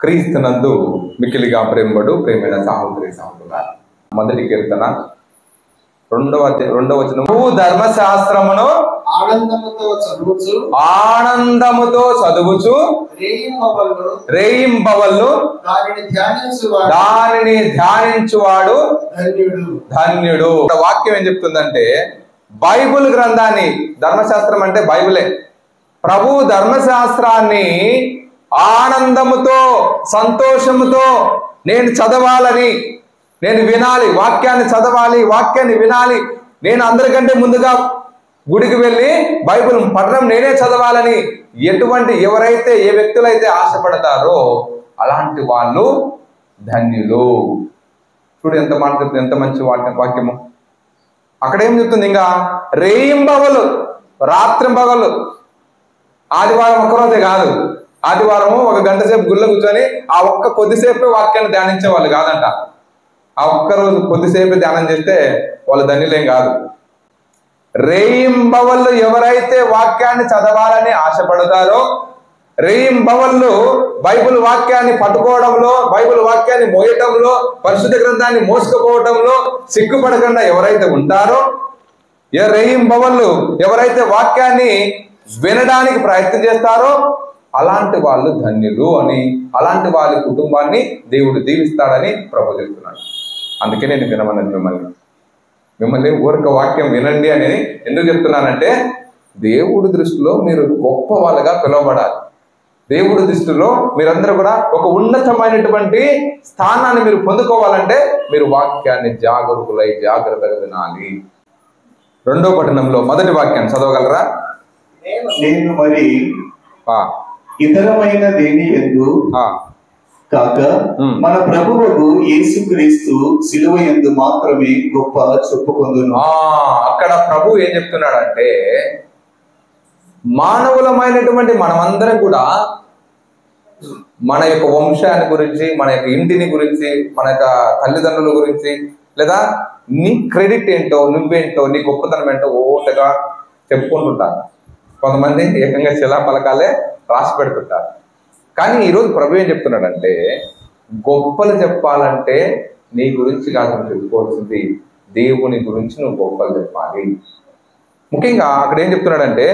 క్రీస్తునందు మిక్కిలిగా ప్రేమైన సహోదరి సహోదరులారా, మొదటి కీర్తన రెండవ వచనం, నువ్వు ధర్మశాస్త్రమును ఆనందముతో చదువుచు రేయింబవళ్ళు దానిని ధ్యానించువాడు ధన్యుడు. వాక్యం ఏం చెప్తుందంటే, బైబుల్ గ్రంథాన్ని, ధర్మశాస్త్రం అంటే బైబులే, ప్రభు ధర్మశాస్త్రాన్ని ఆనందముతో సంతోషముతో నేను చదవాలని, నేను వినాలి, వాక్యాన్ని చదవాలి, వాక్యాన్ని వినాలి, నేను అందరికంటే ముందుగా గుడికి వెళ్ళి బైబిల్ పఠనం నేనే చదవాలని ఎవరైతే ఏ వ్యక్తులైతే ఆశపడతారో అలాంటి వాళ్ళు ధన్యులు. చూడు ఎంత మాట చెప్తుంది, ఎంత మంచి వాక్యము. అక్కడ ఏం చెప్తుంది, ఇంకా రేయింబవలు రాత్రింబవలు, ఆదివారం ఒక్కరోజే కాదు, ఆదివారము 1 గంట సేపు గుళ్ళ కూర్చొని ఆ కొద్దిసేపే వాక్యాన్ని ధ్యానించే వాళ్ళు కాదంట. ఆ ఒక్కరోజు కొద్దిసేపు ధ్యానం చేస్తే వాళ్ళు ధన్యులేం కాదు. రేయింబవళ్ళు ఎవరైతే వాక్యాన్ని చదవాలని ఆశపడతారో, రేయింబవళ్ళు బైబిల్ వాక్యాన్ని పట్టుకోవడంలో, బైబిల్ వాక్యాన్ని మోయటంలో, పరిశుద్ధ గ్రంథాన్ని మోసుకుపోవటంలో సిగ్గుపడకుండా ఎవరైతే ఉంటారో, రేయింబవళ్ళు ఎవరైతే వాక్యాన్ని వినడానికి ప్రయత్నం చేస్తారో అలాంటి వాళ్ళు ధన్యులు అని, అలాంటి వాళ్ళ కుటుంబాన్ని దేవుడు దీవిస్తాడని ప్రభు చెప్తున్నాడు. అందుకే నేను వినమన్నది మిమ్మల్ని ఊరిక వాక్యం వినండి అని ఎందుకు చెప్తున్నానంటే, దేవుడి దృష్టిలో మీరు గొప్ప వాళ్ళగా పిలువబడాలి. దేవుడి దృష్టిలో మీరందరూ కూడా ఒక ఉన్నతమైనటువంటి స్థానాన్ని మీరు పొందుకోవాలంటే మీరు వాక్యాన్ని జాగ్రత్తగా వినాలి. 2వ పట్టణంలో మొదటి వాక్యాన్ని చదవగలరా? నేను మరి ఇతరమైన దేని యందు కాక మన ప్రభువుకు యేసుక్రీస్తు సిలువ యందు మాత్రమే గొప్ప చెప్పుకొందును. అక్కడ ప్రభు ఏం చెప్తున్నాడంటే, మానవులమైనటువంటి మనమందరం కూడా మన యొక్క వంశాన్ని గురించి, మన యొక్క ఇంటిని గురించి, మన యొక్క తల్లిదండ్రుల గురించి, లేదా నీ క్రెడిట్ ఏంటో, నువ్వేంటో, నీ గొప్పతనం ఏంటో ఓటగా చెప్పుకుంటుంటారు. కొంతమంది ఏకంగా శిలాఫలకాలే రాసి పెడుతుంటారు. కానీ ఈరోజు ప్రభు ఏం చెప్తున్నాడంటే, గొప్పలు చెప్పాలంటే నీ గురించి కాదు చెప్పుకోవాల్సింది, దేవుని గురించి నువ్వు గొప్పలు చెప్పాలి. ముఖ్యంగా అక్కడ ఏం చెప్తున్నాడంటే,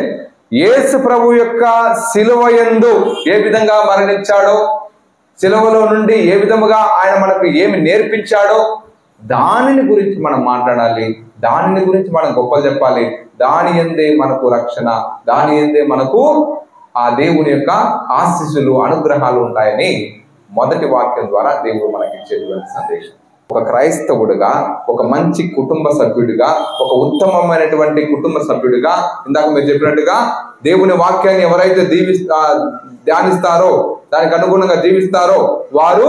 యేసు ప్రభు యొక్క సిలువ యందు ఏ విధంగా మరణించాడో, సిలువలో నుండి ఏ విధముగా ఆయన మనకు ఏమి నేర్పించాడో దానిని గురించి మనం మాట్లాడాలి, దానిని గురించి మనం గొప్పలు చెప్పాలి. దాని యందే మనకు రక్షణ, దాని యందే మనకు ఆ దేవుని యొక్క ఆశీస్సులు, అనుగ్రహాలు ఉంటాయని మొదటి వాక్యం ద్వారా దేవుడు మనకి ఇచ్చేటువంటి సందేశం. ఒక క్రైస్తవుడిగా, ఒక మంచి కుటుంబ సభ్యుడిగా, ఒక ఉత్తమమైనటువంటి కుటుంబ సభ్యుడిగా, ఇందాక మీరు చెప్పినట్టుగా దేవుని వాక్యాన్ని ఎవరైతే ధ్యానిస్తారో, దానికి అనుగుణంగా జీవిస్తారో వారు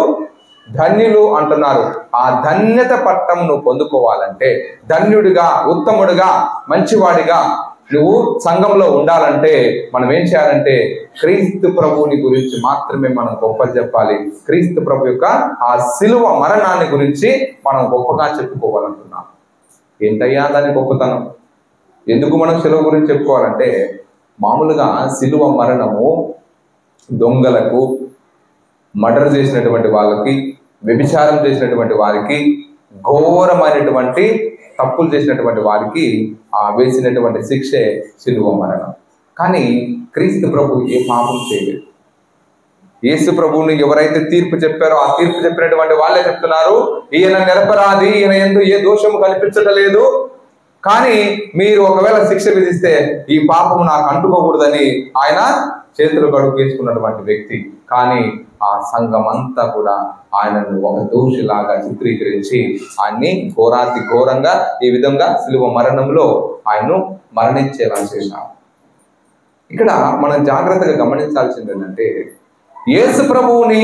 ధన్యులు అంటున్నారు. ఆ ధన్యత పట్టం నువ్వు పొందుకోవాలంటే, ధన్యుడిగా, ఉత్తముడిగా, మంచివాడిగా నువ్వు సంఘంలో ఉండాలంటే మనం ఏం చేయాలంటే, క్రీస్తు ప్రభువుని గురించి మాత్రమే మనం గొప్పలు చెప్పాలి. క్రీస్తు ప్రభు యొక్క ఆ సిలువ మరణాన్ని గురించి మనం గొప్పగా చెప్పుకోవాలంటున్నాం. ఏంటయ్యా దాని గొప్పతనం? ఎందుకు మనం సిలువ గురించి చెప్పుకోవాలంటే, మామూలుగా సిలువ మరణము దొంగలకు, మర్డర్ చేసినటువంటి వాళ్ళకి, వ్యభిచారం చేసినటువంటి వారికి, ఘోరమైనటువంటి తప్పులు చేసినటువంటి వారికి వేసినటువంటి శిక్షే సిలువ మరణం. కానీ క్రీస్తు ప్రభు ఏ పాపం చేయలేదు. యేసు ప్రభువుని ఎవరైతే తీర్పు చెప్పారో ఆ తీర్పు చెప్పినటువంటి వాళ్ళే చెప్తున్నారు, ఈయన నిరపరాధి, ఈయన యందు ఏ దోషము కల్పించటలేదు, కానీ మీరు ఒకవేళ శిక్ష విధిస్తే ఈ పాపము నాకు అంటుకోకూడదని ఆయన చేతులు కడుగు వేసుకున్నటువంటి వ్యక్తి. కానీ ఆ సంఘం అంతా కూడా ఆయనను ఒక దోషిలాగా చిత్రీకరించి ఆయన్ని ఘోరంగా ఈ విధంగా సిలువ మరణంలో ఆయన్ను మరణించేలా చేశారు. ఇక్కడ మనం జాగ్రత్తగా గమనించాల్సింది ఏంటంటే, యేసు ప్రభువుని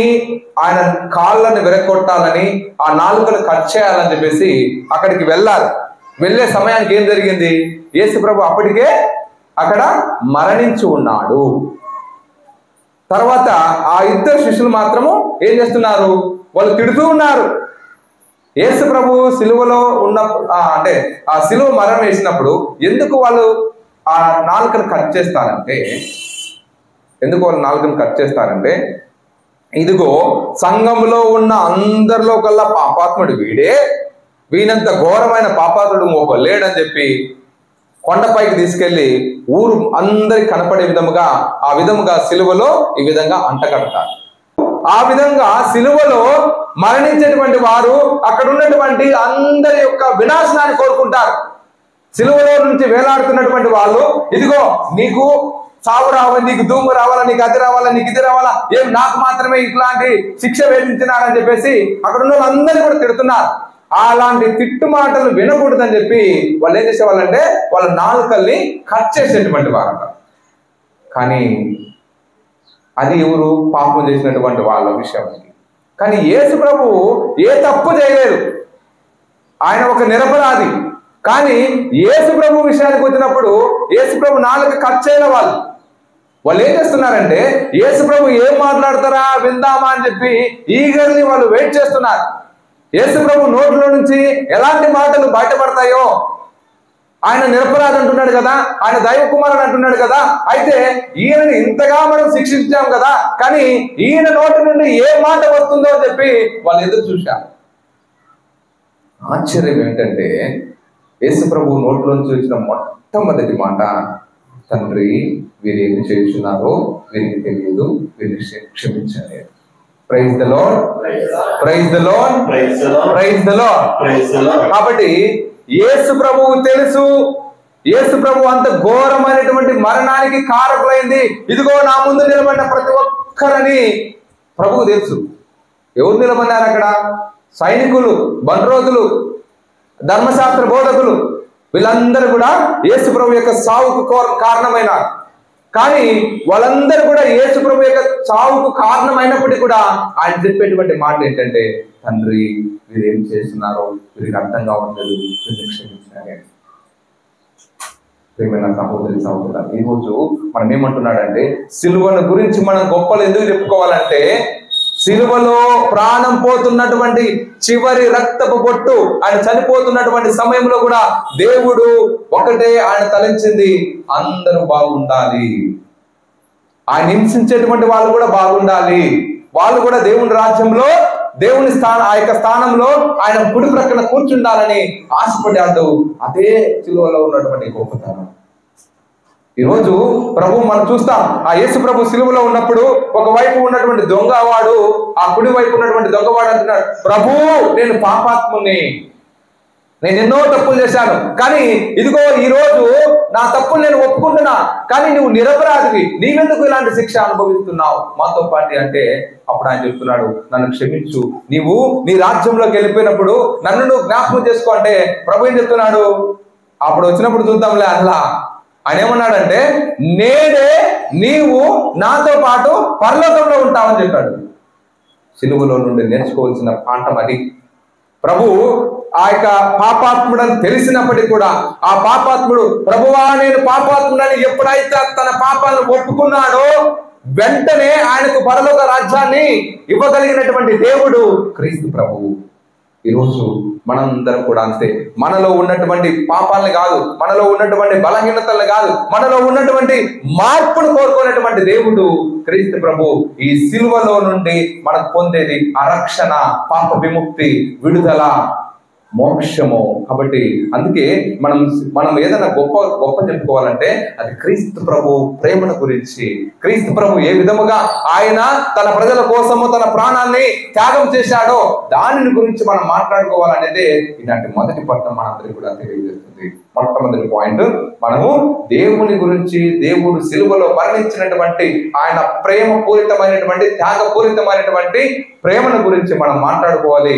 ఆయన కాళ్ళను విరగొట్టాలని, ఆ నాలుకను కట్ చేయాలని చెప్పేసి అక్కడికి వెళ్ళారు. వెళ్ళే సమయానికి ఏం జరిగింది? యేసు ప్రభు అప్పటికే అక్కడ మరణించి ఉన్నాడు. తర్వాత ఆ ఇద్దరు శిష్యులు మాత్రము ఏం చేస్తున్నారు? వాళ్ళు తిడుతూ ఉన్నారు. యేసు ప్రభు సిలువలో ఉన్నప్పుడు, అంటే ఆ సిలువ మరణం వేసినప్పుడు ఎందుకు వాళ్ళు ఆ నాలుకను కట్ చేస్తారంటే, ఇదిగో సంఘంలో ఉన్న అందరిలో కల్లా పాపాత్ముడు వీడే, వీనంత ఘోరమైన పాపాత్ముడు ఇంకొక లేడని చెప్పి కొండపైకి తీసుకెళ్లి ఊరు అందరికి కనపడే విధముగా ఆ విధముగా సిలువలో ఈ విధంగా అంటగడతారు. ఆ విధంగా సిలువలో మరణించేటువంటి వారు అక్కడ ఉన్నటువంటి అందరి యొక్క వినాశనాన్ని కోరుకుంటారు. సిలువలో నుంచి వేలాడుతున్నటువంటి వాళ్ళు, ఇదిగో నీకు సావు రావాలి, నీకు ధూము రావాలా, నీకు అది రావాలా, నీకు ఇది రావాలా, ఏం నాకు మాత్రమే ఇట్లాంటి శిక్ష వేధించినారని చెప్పేసి అక్కడ ఉన్న వాళ్ళందరినీ కూడా తిడుతున్నారు. అలాంటి తిట్టు మాటలు వినకూడదని చెప్పి వాళ్ళు ఏం చేసేవాళ్ళంటే వాళ్ళ నాలుకల్ని కట్ చేసేటువంటి వారంట. కానీ అది ఎవరు? పాపం చేసినటువంటి వాళ్ళ విషయం. కానీ యేసు ప్రభు ఏ తప్పు చేయలేదు, ఆయన ఒక నిరపరాధి. కానీ యేసు ప్రభు విషయానికి వచ్చినప్పుడు యేసు ప్రభు నాలుక కట్ చేయని వాళ్ళు ఏం చేస్తున్నారంటే యేసు ప్రభు ఏం మాట్లాడతారా విందామా అని చెప్పి ఈగర్లీ వాళ్ళు వెయిట్ చేస్తున్నారు. యేసు ప్రభు నోట్లో నుంచి ఎలాంటి మాటలు బయటపడతాయో, ఆయన నిరపరాధి అంటున్నాడు కదా, ఆయన దైవ కుమారుడు అంటున్నాడు కదా, అయితే ఈయనని ఇంతగా మనం శిక్షించాం కదా, కానీ ఈయన నోటి నుండి ఏ మాట వస్తుందో అని చెప్పి వాళ్ళు ఎదురు చూశారు. ఆశ్చర్యం ఏంటంటే యేసు ప్రభు నోట్లోంచి వచ్చిన మొట్టమొదటి మాట, తండ్రి వీరేమి చేస్తున్నారో వీరికి తెలియదు, వీరిని క్షమించాలి. Praise the Lord, praise the Lord, praise the Lord. కాబట్టి యేసు ప్రభువు తెలుసు, యేసు ప్రభు అంత ఘోరమైనటువంటి మరణానికి కారకులైంది ఇదిగో నా ముందు నిలబడిన ప్రతి ఒక్కరని ప్రభువు తెలుసు. ఎవరు నిలబడినారు అక్కడ? సైనికులు, బండ్రోతులు, ధర్మశాస్త్ర బోధకులు, వీళ్ళందరూ కూడా యేసు ప్రభు యొక్క సావుకు కారణమైనారు. కానీ వాళ్ళందరూ కూడా యేసు ప్రభు యొక్క చావుకు కారణమైనప్పటికీ కూడా ఆయన చెప్పేటువంటి మాట ఏంటంటే, తండ్రి వీరేం చేస్తున్నారో వీరికి అర్థం కావట్లేదు, వీరిని క్షమించాలి. ప్రియమైన సహోదరి సహోదరులు, ఈ రోజు మనం ఏమంటున్నాడంటే సిలువను గురించి మనం గొప్పలు ఎందుకు చెప్పుకోవాలంటే, సిలువలో ప్రాణం పోతున్నటువంటి చివరి రక్తపు బొట్టు ఆయన చనిపోతున్నటువంటి సమయంలో కూడా దేవుడు ఒకటే ఆయన తలంచింది, అందరూ బాగుండాలి, ఆయన హింసించేటువంటి వాళ్ళు కూడా బాగుండాలి, వాళ్ళు కూడా దేవుని రాజ్యంలో దేవుని స్థానం ఆ యొక్క స్థానంలో ఆయన కుడి ప్రక్కన కూర్చుండాలని ఆశపడ్డాడు. అదే సిలువలో ఉన్నటువంటి గొప్పతనం. ఈరోజు ప్రభు మనం చూస్తాం, ఆ యేసు ప్రభు సిలువలో ఉన్నప్పుడు ఒకవైపు ఉన్నటువంటి దొంగవాడు, ఆ కుడి వైపు ఉన్నటువంటి దొంగవాడు అంటున్నాడు, ప్రభు నేను పాపాత్ముని, నేను ఎన్నో తప్పులు చేశాను, కానీ ఇదిగో ఈ రోజు నా తప్పులు నేను ఒప్పుకుంటున్నా, కానీ నువ్వు నిరపరాధివి, నీవెందుకు ఇలాంటి శిక్ష అనుభవిస్తున్నావు మాతో పాటు అంటే, అప్పుడు ఆయన చెప్తున్నాడు, నన్ను క్షమించు, నీవు నీ రాజ్యంలోకి వెళ్ళిపోయినప్పుడు నన్ను నువ్వు జ్ఞాపకం చేసుకో అంటే ప్రభు ఏం చెప్తున్నాడు? అప్పుడు వచ్చినప్పుడు చూద్దాంలే అలా. ఆయన ఏమన్నాడంటే, నేడే నీవు నాతో పాటు పరలోకంలో ఉంటావని చెప్పాడు. సిలువలో నుండి నేర్చుకోవాల్సిన పాఠం అది. ప్రభు ఆ యొక్క పాపాత్ముడని తెలిసినప్పటికీ కూడా ఆ పాపాత్ముడు ప్రభువా నేను పాపాత్ముడని ఎప్పుడైతే తన పాపాలను ఒప్పుకున్నాడో వెంటనే ఆయనకు పరలోక రాజ్యాన్ని ఇవ్వగలిగినటువంటి దేవుడు క్రీస్తు ప్రభువు. ఈరోజు మనందరం కూడా అంతే, మనలో ఉన్నటువంటి పాపాలని కాదు, మనలో ఉన్నటువంటి బలహీనతలను కాదు, మనలో ఉన్నటువంటి మార్పును కోరుకునేటువంటి దేవుడు క్రీస్తు ప్రభు. ఈ సిలువలో నుండి మనకు పొందేది రక్షణ, పాప విముక్తి, విడుదల, మోక్షము. కాబట్టి అందుకే మనం ఏదైనా గొప్ప చెప్పుకోవాలంటే అది క్రీస్తు ప్రభు ప్రేమను గురించి, క్రీస్తు ప్రభు ఏ విధముగా ఆయన తన ప్రజల కోసము తన ప్రాణాన్ని త్యాగం చేశాడో దానిని గురించి మనం మాట్లాడుకోవాలనేదే ఇలాంటి మొదటి పట్టణం మనందరికీ కూడా తెలియజేస్తుంది. మొట్టమొదటి పాయింట్, మనము దేవుని గురించి, దేవుడు సిలువలో మరణించినటువంటి ఆయన ప్రేమ పూరితమైనటువంటి త్యాగపూరితమైనటువంటి ప్రేమను గురించి మనం మాట్లాడుకోవాలి.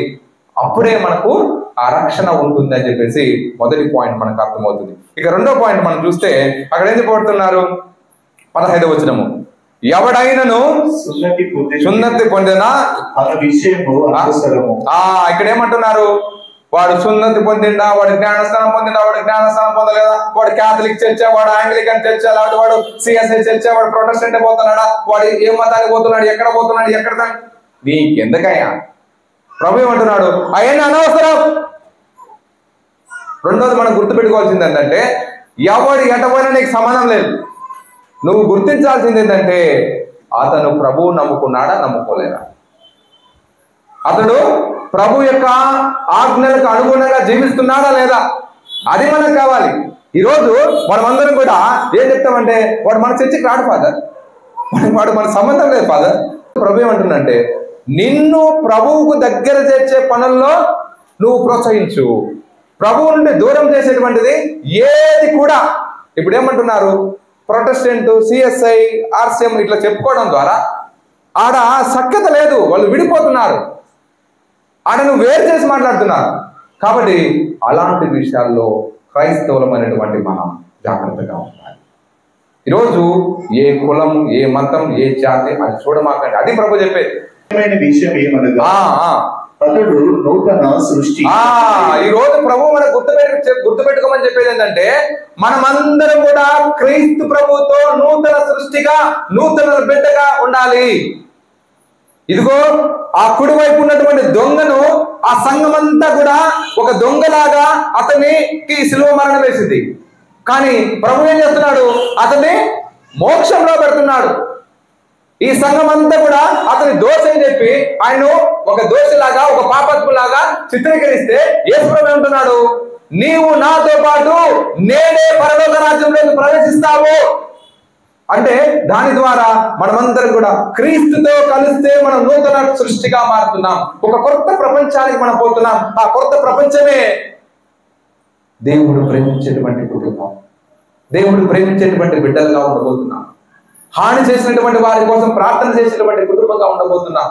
అప్పుడే మనకు ఆ రక్షణ ఉంటుంది అని చెప్పేసి మొదటి పాయింట్ మనకు అర్థమవుతుంది. ఇక రెండో పాయింట్ మనం చూస్తే అక్కడ ఏం చెప్పబడుతున్నారు? 15వ వచనము, ఎవడైనను సున్నతి పొందిన ఇక్కడ ఏమంటున్నారు? వాడు సున్నతి పొందిండా, వాడు జ్ఞానస్నానం పొందిండా, వాడు జ్ఞానస్నానం పొందలేదా, వాడు క్యాథలిక్ చర్చా, వాడు ఆంగ్లికన్ చర్చా, లేకపోతే వాడు సిఎస్ఐ చర్చా, వాడు ప్రొటెస్టెంట్ పోతున్నాడా, వాడు ఏ మతానికి పోతున్నాడు, ఎక్కడ పోతున్నాడు, ఎక్కడ నీకెందుకయ్యా? ప్రభు ఏమంటున్నాడు? ఆయన అనవసరం. రెండోది మనం గుర్తుపెట్టుకోవాల్సింది ఏంటంటే, ఎవడు ఎటపోయినా నీకు సంబంధం లేదు. నువ్వు గుర్తించాల్సింది ఏంటంటే అతను ప్రభువు నమ్ముకున్నాడా నమ్ముకోలేదా? అతడు ప్రభు యొక్క ఆజ్ఞలకు అనుగుణంగా జీవిస్తున్నాడా లేదా? అది మనకు కావాలి. ఈరోజు మనమందరం కూడా ఏం చెప్తామంటే, వాడు మన చర్చికి రాడు ఫాదర్, వాడు మన సంబంధం లేదు ఫాదర్. ప్రభు ఏమంటుందంటే, నిన్ను ప్రభువుకు దగ్గర చేర్చే పనుల్లో నువ్వు ప్రోత్సహించు. ప్రభువు నుండి దూరం చేసేటువంటిది ఏది కూడా, ఇప్పుడు ఏమంటున్నారు, ప్రొటెస్టెంట్, సిఎస్ఐ, ఆర్సిఎం ఇట్లా చెప్పుకోవడం ద్వారా ఆడ సఖ్యత లేదు, వాళ్ళు విడిపోతున్నారు, ఆడ నువ్వు వేరు చేసి మాట్లాడుతున్నారు. కాబట్టి అలాంటి విషయాల్లో క్రైస్తవులమైనటువంటి మనం జాగ్రత్తగా ఉండాలి. ఈరోజు ఏ కులం, ఏ మతం, ఏ జాతి అది చూడమాకండి, అది ప్రభు చెప్పేది విషయం ఏమనగా అతడు నూతన సృష్టి. ఈ రోజు ప్రభు మనకు గుర్తుపెట్టుకోమని చెప్పేది ఏంటంటే, మనమందరం కూడా క్రీస్తు ప్రభుతో నూతన సృష్టిగా, నూతన బిడ్డగా ఉండాలి. ఇదిగో ఆ కుడివైపు ఉన్నటువంటి దొంగను ఆ సంఘమంతా కూడా ఒక దొంగలాగా అతనికి సిలువ మరణం వేసింది. కానీ ప్రభు ఏం చేస్తున్నాడు, అతన్ని మోక్షంలో పెడుతున్నాడు. ఈ సంఘం అంతా కూడా అతని దోష అని చెప్పి ఆయన ఒక దోషిలాగా, ఒక పాపాత్ములాగా చిత్రీకరిస్తే యేసు ప్రభు ఏమంటున్నాడు, నీవు నాతో పాటు నేనే పరలోక రాజ్యంలోకి ప్రవేశిస్తావు అంటే దాని ద్వారా మనమందరం కూడా క్రీస్తుతో కలిస్తే మనం నూతన సృష్టిగా మారుతున్నాం. ఒక కొత్త ప్రపంచానికి మనం పోతున్నాం. ఆ కొత్త ప్రపంచమే దేవుడు ప్రేమించేటువంటి కుటుంబం, దేవుడు ప్రేమించేటువంటి బిడ్డలుగా ఉండబోతున్నాం. హాని చేసినటువంటి వారి కోసం ప్రార్థన చేసినటువంటి కుటుంబంగా ఉండబోతున్నాం.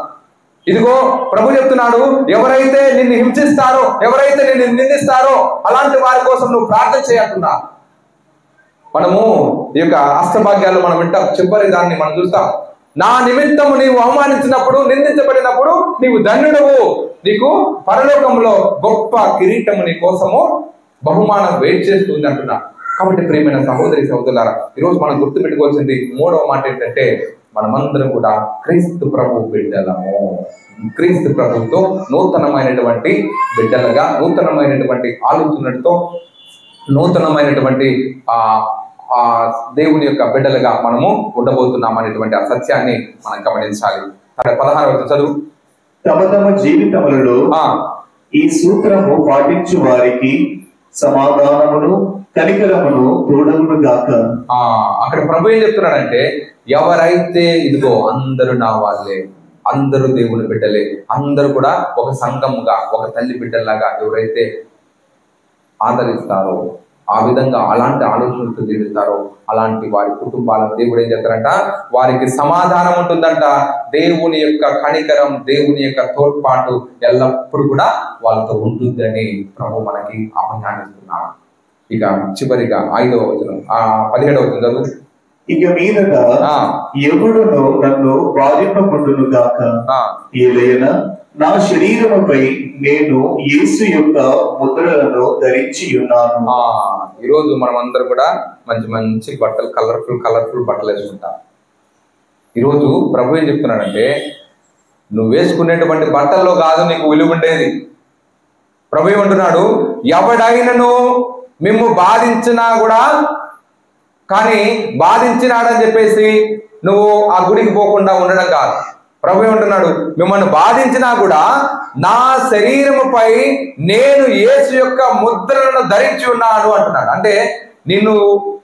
ఇదిగో ప్రభు చెప్తున్నాడు, ఎవరైతే నిన్ను హింసిస్తారో, ఎవరైతే నిన్ను నిందిస్తారో అలాంటి వారి కోసం నువ్వు ప్రార్థన చేయకున్నా. మనము ఈ యొక్క అష్టభాగ్యాలు మనం వింటాం, చివరి దాన్ని మనం చూస్తాం. నా నిమిత్తము నీవు అవమానించినప్పుడు, నిందించబడినప్పుడు నీవు ధన్యుడవు, నీకు పరలోకంలో గొప్ప కిరీటము నీ కోసము బహుమానం వెయిట్ చేస్తుంది అంటున్నా. కాబట్టి ప్రియమైన సహోదరి సహోదరులారా, ఈరోజు మనం గుర్తుపెట్టుకోవాల్సింది మూడవ మాట ఏంటంటే, మనమందరం కూడా క్రీస్తు ప్రభు బిడ్డలము. క్రీస్తు ప్రభుతో నూతనమైనటువంటి బిడ్డలుగా, నూతనమైనటువంటి ఆలోచనలతో, నూతనమైనటువంటి దేవుని యొక్క బిడ్డలుగా మనము ఉండబోతున్నాం అనేటువంటి ఆ సత్యాన్ని మనం గమనించాలి. 16వ వచనం చదువు. తమ తమ జీవితములలో ఈ సూత్రము పాటించు వారికి సమాధానమును కనికరమును తోడగును గాక. అక్కడ ప్రభు ఏం చెప్తున్నాడంటే, ఎవరైతే ఇదిగో అందరూ నా వాళ్ళే, అందరూ దేవుని బిడ్డలే, అందరూ కూడా ఒక సంఘముగా, ఒక తల్లి బిడ్డలాగా ఎవరైతే ఆదరిస్తారో, ఆ విధంగా అలాంటి ఆలోచనలతో జీవిస్తారో అలాంటి వారి కుటుంబాలను దేవుడు ఏం చేస్తారంట, వారికి సమాధానం ఉంటుందంట. దేవుని యొక్క కనికరం, దేవుని యొక్క తోడ్పాటు ఎల్లప్పుడూ కూడా వాళ్ళతో ఉంటుందని ప్రభు మనకి ఆహ్వానిస్తున్నాడు. ఇక చివరిగా 5వ వచనం, 17వ వచనం చదువు. ఇక మీదట ఎవడును నన్ను బాధింపకుండును గాక, ఏలైనా నా శరీరముపై నేను యేసు యొక్క ముద్రలను ధరించి ఉన్నాను. ఈరోజు మనం అందరం కూడా మంచి మంచి బట్టలు, కలర్ఫుల్ బట్టలు వేసుకుంటాం. ఈరోజు ప్రభు ఏం చెప్తున్నాడంటే, నువ్వు వేసుకునేటువంటి బట్టల్లో కాదు నీకు విలువ ఉండేది. ప్రభు ఏమంటున్నాడు, ఎవడైనను మిమ్ము బాధించినా కూడా, కానీ బాధించినాడని చెప్పేసి నువ్వు ఆ గుడికి పోకుండా ఉండడం కాదు. ప్రభు ఏమంటున్నాడు, మిమ్మల్ని బాధించినా కూడా నా శరీరముపై నేను యేసు యొక్క ముద్రలను ధరించి ఉన్నాను అంటున్నాడు. అంటే నిన్ను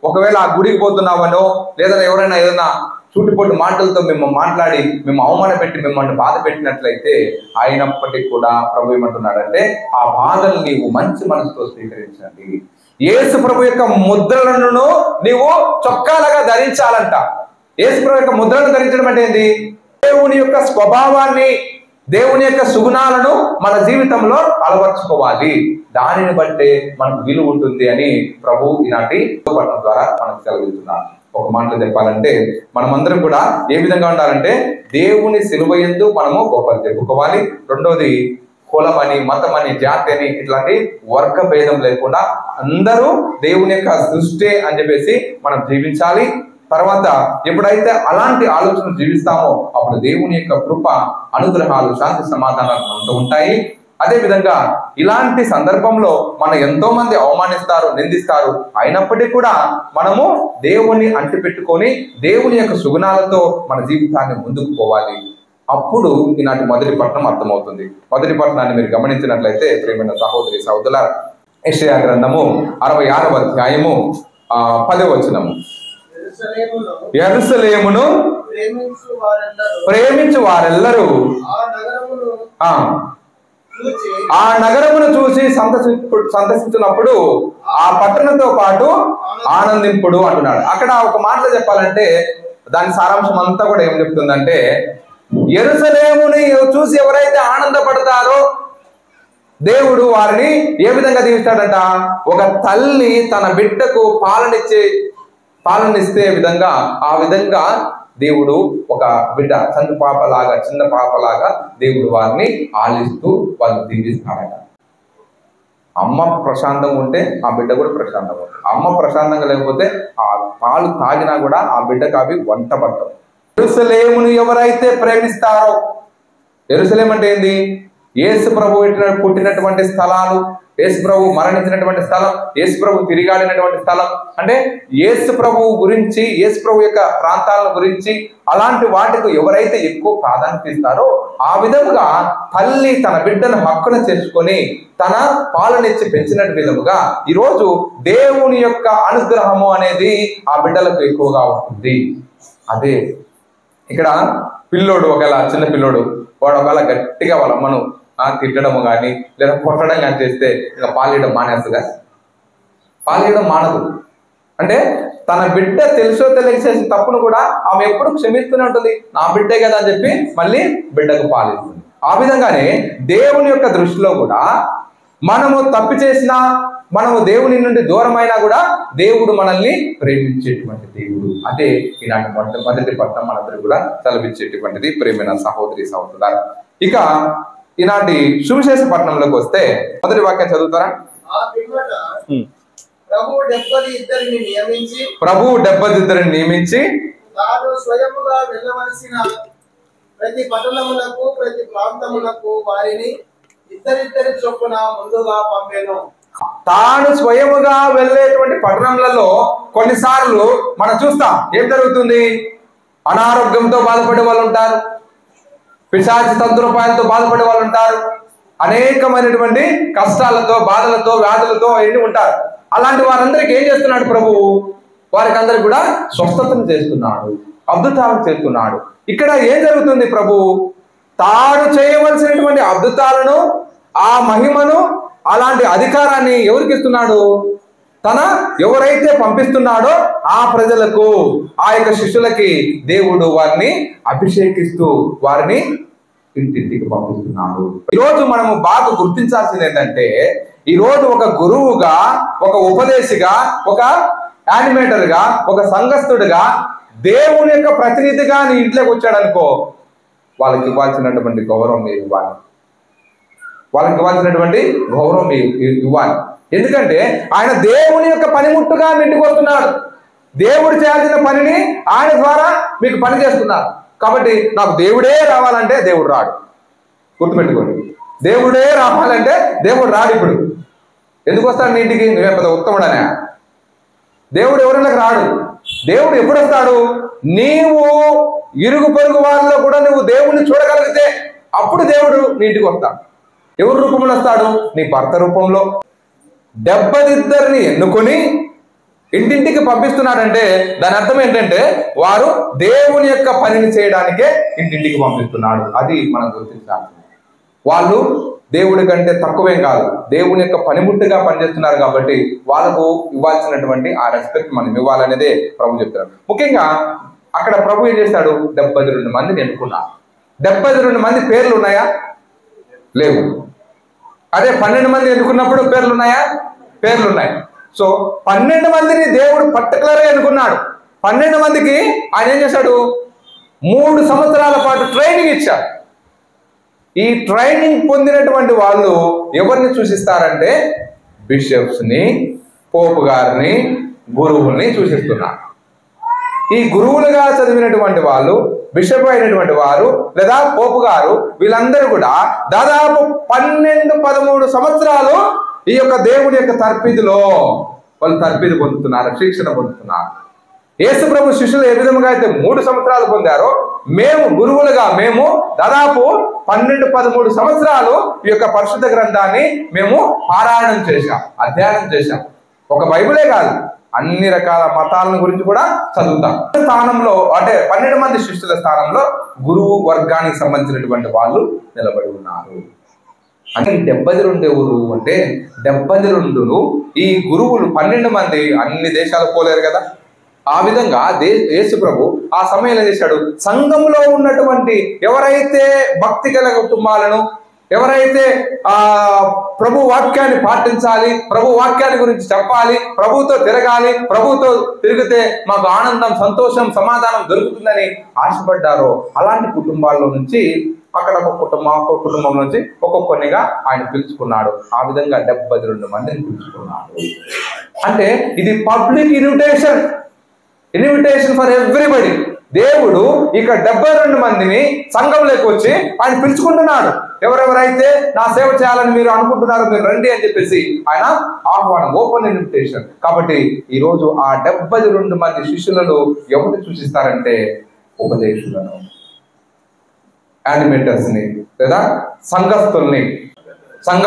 ఒకవేళ ఆ గుడికి పోతున్నావనో, లేదా ఎవరైనా ఏదైనా సూటిపోటు మాటలతో మిమ్మల్ని మాట్లాడి మేము అవమాన పెట్టి మిమ్మల్ని బాధ పెట్టినట్లయితే, అయినప్పటికీ కూడా ప్రభు ఏమంటున్నాడంటే, ఆ బాధలు నీవు మంచి మనసుతో స్వీకరించండి. యేసు ప్రభు యొక్క ముద్రలను నీవు చొక్కాలుగా ధరించాలంట. యేసు ప్రభు యొక్క ముద్రలను ధరించడం అంటే ఏంటి? దేవుని యొక్క స్వభావాన్ని, దేవుని యొక్క సుగుణాలను మన జీవితంలో అలవర్చుకోవాలి. దానిని బట్టే మనకు విలువ ఉంటుంది అని ప్రభు ఈనాటి పట్టణం ద్వారా మనకు సెలవుతున్నారు. ఒక మాటలో చెప్పాలంటే, మనమందరం కూడా ఏ విధంగా ఉండాలంటే, దేవుని సిలువ యందు మనము గొప్పలు చెప్పుకోవాలి. రెండోది, కులమని, మతమని, జాతి అని ఇట్లాంటి వర్గ భేదం లేకుండా అందరూ దేవుని యొక్క సృష్టి అని చెప్పేసి మనం జీవించాలి. తర్వాత ఎప్పుడైతే అలాంటి ఆలోచన జీవిస్తామో అప్పుడు దేవుని యొక్క కృప, అనుగ్రహాలు, శాంతి, సమాధానాలు మనతో ఉంటాయి. అదే విధంగా ఇలాంటి సందర్భంలో మన ఎంతో మంది అవమానిస్తారు, నిందిస్తారు. అయినప్పటికీ కూడా మనము దేవుని అంటిపెట్టుకొని దేవుని యొక్క సుగుణాలతో మన జీవితాన్ని ముందుకు పోవాలి. అప్పుడు ఈనాటి మొదటి పట్టణం అర్థమవుతుంది. మొదటి పట్టణాన్ని మీరు గమనించినట్లయితే ప్రియమైన సహోదరి సహోదరులారా, యెషయా గ్రంథము 66వ అధ్యాయము 10వ వచనము. యెరూషలేమును ప్రేమించు వారెల్లరూ ఆ నగరమును చూసి సందర్శించినప్పుడు ఆ పట్టణంతో పాటు ఆనందింపుడు అంటున్నాడు. అక్కడ ఒక మాటలో చెప్పాలంటే దాని సారాంశం అంతా కూడా ఏం చెప్తుందంటే, యెరూషలేముని చూసి ఎవరైతే ఆనందపడతారో దేవుడు వారిని ఏ విధంగా దీవిస్తాడంట, ఒక తల్లి తన బిడ్డకు పాలనిస్తే విధంగా ఆ విధంగా దేవుడు ఒక బిడ్డ చిన్న పాపలాగా దేవుడు వారిని ఆలిస్తూ వాళ్ళని దీవిస్తాడట. అమ్మ ప్రశాంతంగా ఉంటే ఆ బిడ్డ కూడా ప్రశాంతంగా ఉంటుంది. అమ్మ ప్రశాంతంగా లేకపోతే ఆ పాలు తాగినా కూడా ఆ బిడ్డకు అవి వంట పడతావు. యెరూషలేమును ఎవరైతే ప్రేమిస్తారో, యెరూషలేం అంటే ఏంది? యేసు ప్రభు పుట్టినటువంటి స్థలాలు, యేసు ప్రభు మరణించినటువంటి స్థలం, యేసు ప్రభు తిరిగాడినటువంటి స్థలం, అంటే యేసు ప్రభు గురించి, యేసు ప్రభు యొక్క ప్రాంతాల గురించి అలాంటి వాటికి ఎవరైతే ఎక్కువ ప్రాధాన్యత ఇస్తారో ఆ విధముగా తల్లి తన బిడ్డను హక్కున చేసుకొని తన పాలనిచ్చి పెంచినట్టు విధముగా ఈరోజు దేవుని యొక్క అనుగ్రహము అనేది ఆ బిడ్డలకు ఎక్కువగా ఉంటుంది. అదే ఇక్కడ పిల్లోడు ఒకవేళ చిన్న పిల్లోడు వాడు ఒకవేళ గట్టిగా వాళ్ళ అమ్మను తిట్టడము కానీ లేదా కొట్టడం కానీ చేస్తే ఇక పాలేయడం మానేస్తుందా? పాలేయడం మానదు. అంటే తన బిడ్డ తెలుసో తెలియచేసిన తప్పును కూడా ఆమె ఎప్పుడు క్షమిస్తూనే ఉంటుంది. నా బిడ్డే కదా అని చెప్పి మళ్ళీ బిడ్డకు పాలిస్తుంది. ఆ విధంగానే దేవుని యొక్క దృష్టిలో కూడా మనము తప్పు చేసినా, మనము దేవుని నుండి దూరమైనా కూడా దేవుడు మనల్ని ప్రేమించేటువంటి దేవుడు. అదే ఈనాటి మొదటి పట్టణం మనందరూ కూడా తలపించేటువంటిది. ప్రేమైన సహోదరి సహోదరులారా, ఇక ఈనాటి సువిశేష పట్టణంలోకి వస్తే మొదటి వాక్యం చదువుతారా? ప్రభువు 72 నియమించి తాను స్వయముగా వెళ్ళవలసిన ప్రతి పట్టణములకు ప్రతి ప్రాంతములకు వారిని ఇద్దరిద్దరి చొప్పున ముందుగా పంపెను. తాను స్వయముగా వెళ్ళేటువంటి పట్టణంలలో కొన్నిసార్లు మనం చూస్తాం ఏం జరుగుతుంది. అనారోగ్యంతో బాధపడే వాళ్ళు ఉంటారు, పిశాచి తంత్రోపాయాలతో బాధపడే వాళ్ళు ఉంటారు, అనేకమైనటువంటి కష్టాలతో, బాధలతో, వ్యాధులతో ఎన్ని ఉంటారు. అలాంటి వారందరికీ ఏం చేస్తున్నాడు ప్రభువు? వారికి అందరికి కూడా స్వస్థతను చేస్తున్నాడు, అద్భుతాలను చేస్తున్నాడు. ఇక్కడ ఏం జరుగుతుంది? ప్రభువు తాను చేయవలసినటువంటి అద్భుతాలను, ఆ మహిమను, అలాంటి అధికారాన్ని ఎవరికి ఇస్తున్నాడు? తన ఎవరైతే పంపిస్తున్నాడో ఆ ప్రజలకు, ఆ యొక్క శిష్యులకి దేవుడు వారిని అభిషేకిస్తూ వారిని ఇంటింటికి పంపిస్తున్నాడు. ఈరోజు మనము బాగా గుర్తించాల్సింది ఏంటంటే, ఈరోజు ఒక గురువుగా, ఒక ఉపదేశిగా, ఒక యానిమేటర్గా, ఒక సంఘస్థుడిగా, దేవుని యొక్క ప్రతినిధిగా నీ ఇంట్లోకి వచ్చాడనుకో, వాళ్ళకి ఇవ్వాల్సినటువంటి గౌరవం మీరు ఇవ్వాలి. వాళ్ళకి ఇవ్వాల్సినటువంటి గౌరవం ఇవ్వాలి. ఎందుకంటే ఆయన దేవుని యొక్క పనిముట్టుగా మీ ఇంటికి వస్తున్నాడు. దేవుడు చేయాల్సిన పనిని ఆయన ద్వారా మీకు పని చేస్తున్నారు. కాబట్టి నాకు దేవుడే రావాలంటే దేవుడు రాడు. గుర్తుపెట్టుకోండి, దేవుడే రావాలంటే దేవుడు రాడు. ఇప్పుడు ఎందుకు వస్తాడు నీ ఇంటికి? నువ్వే పెద్ద ఉత్తముడనే. దేవుడు ఎవరిలోకి రాడు. దేవుడు ఎప్పుడు వస్తాడు? నీవు ఇరుగు పొరుగు వాళ్ళలో కూడా నువ్వు దేవుణ్ణి చూడగలిగితే అప్పుడు దేవుడు నీ ఇంటికి వస్తాడు. ఎవరి రూపంలో వస్తాడు? నీ భర్త రూపంలో. 72 ఎన్నుకొని ఇంటింటికి పంపిస్తున్నాడంటే దాని అర్థం ఏంటంటే వారు దేవుని యొక్క పనిని చేయడానికే ఇంటింటికి పంపిస్తున్నాడు. అది మనం గుర్తించాలి. వాళ్ళు దేవుడి కంటే తక్కువేం కాదు, దేవుని యొక్క పనిముట్టుగా పనిచేస్తున్నారు. కాబట్టి వాళ్ళకు ఇవ్వాల్సినటువంటి ఆ రెస్పెక్ట్ మనం ఇవ్వాలనేదే ప్రభు చెప్తారు. ముఖ్యంగా అక్కడ ప్రభు ఏం చేశాడు? 72 మందిని ఎన్నుకున్నారు. 72 మంది పేర్లు ఉన్నాయా? లేవు. అదే 12 మంది ఎన్నుకున్నప్పుడు పేర్లు ఉన్నాయా? పేర్లు ఉన్నాయి. సో 12 మందిని దేవుడు పర్టికులర్గా ఎన్నుకున్నాడు. 12 మందికి ఆయన ఏం చేశాడు? 3 సంవత్సరాల పాటు ట్రైనింగ్ ఇచ్చాడు. ఈ ట్రైనింగ్ పొందినటువంటి వాళ్ళు ఎవరిని సూచిస్తారంటే బిషప్స్ ని, పోపు గారిని, గురువుల్ని సూచిస్తున్నారు. ఈ గురువులుగా చదివినటువంటి వాళ్ళు, బిషప్ అయినటువంటి వారు లేదా పోపు గారు, వీళ్ళందరూ కూడా దాదాపు 12-13 సంవత్సరాలు ఈ యొక్క దేవుని యొక్క తర్ఫీదులో వాళ్ళు తర్ఫీదు పొందుతున్నారు, శిక్షణ పొందుతున్నారు. యేసు ప్రభు శిష్యులు ఏ విధంగా అయితే 3 సంవత్సరాలు పొందారో, మేము గురువులుగా మేము దాదాపు 12-13 సంవత్సరాలు ఈ యొక్క పరిశుద్ధ గ్రంథాన్ని మేము పారాయణం చేశాం, అధ్యయనం చేశాం. ఒక బైబిలే కాదు, అన్ని రకాల మతాలను గురించి కూడా చదువుతాం. స్థానంలో అంటే 12 మంది శిష్యుల స్థానంలో గురువు వర్గానికి సంబంధించినటువంటి వాళ్ళు నిలబడి ఉన్నారు. అంటే 72 ఎవరు అంటే 72 ఈ గురువులు 12 మంది అన్ని దేశాలు పోలేరు కదా. ఆ విధంగా యేసు ప్రభు ఆ సమయంలో చేశాడు, సంఘంలో ఉన్నటువంటి ఎవరైతే భక్తి గల కుటుంబాలను, ఎవరైతే ప్రభు వాక్యాన్ని పాటించాలి, ప్రభు వాక్యాన్ని గురించి చెప్పాలి, ప్రభుతో తిరగాలి, ప్రభుతో తిరిగితే మాకు ఆనందం, సంతోషం, సమాధానం దొరుకుతుందని ఆశపడ్డారో అలాంటి కుటుంబాల్లో నుంచి అక్కడ ఒక్కొక్క కుటుంబం నుంచి ఒక్కొక్కరినిగా ఆయన పిలుచుకున్నాడు. ఆ విధంగా 72 మందిని పిలుచుకున్నాడు. అంటే ఇది పబ్లిక్ ఇన్విటేషన్ ఫర్ ఎవ్రీబడి. దేవుడు ఇక్కడ 72 మందిని సంఘంలోకి వచ్చి ఆయన పిలుచుకుంటున్నాడు. ఎవరెవరైతే నా సేవ చేయాలని మీరు అనుకుంటున్నారో మీరు రండి అని చెప్పేసి ఆయన ఆహ్వానం, ఓపెన్ ఇన్విటేషన్. కాబట్టి ఈరోజు ఆ 72 మంది శిష్యులను ఎవరు సూచిస్తారంటే ఉపదేశులను, యానిమేటర్స్ ని లేదా సంఘస్థుల్ని, సంఘ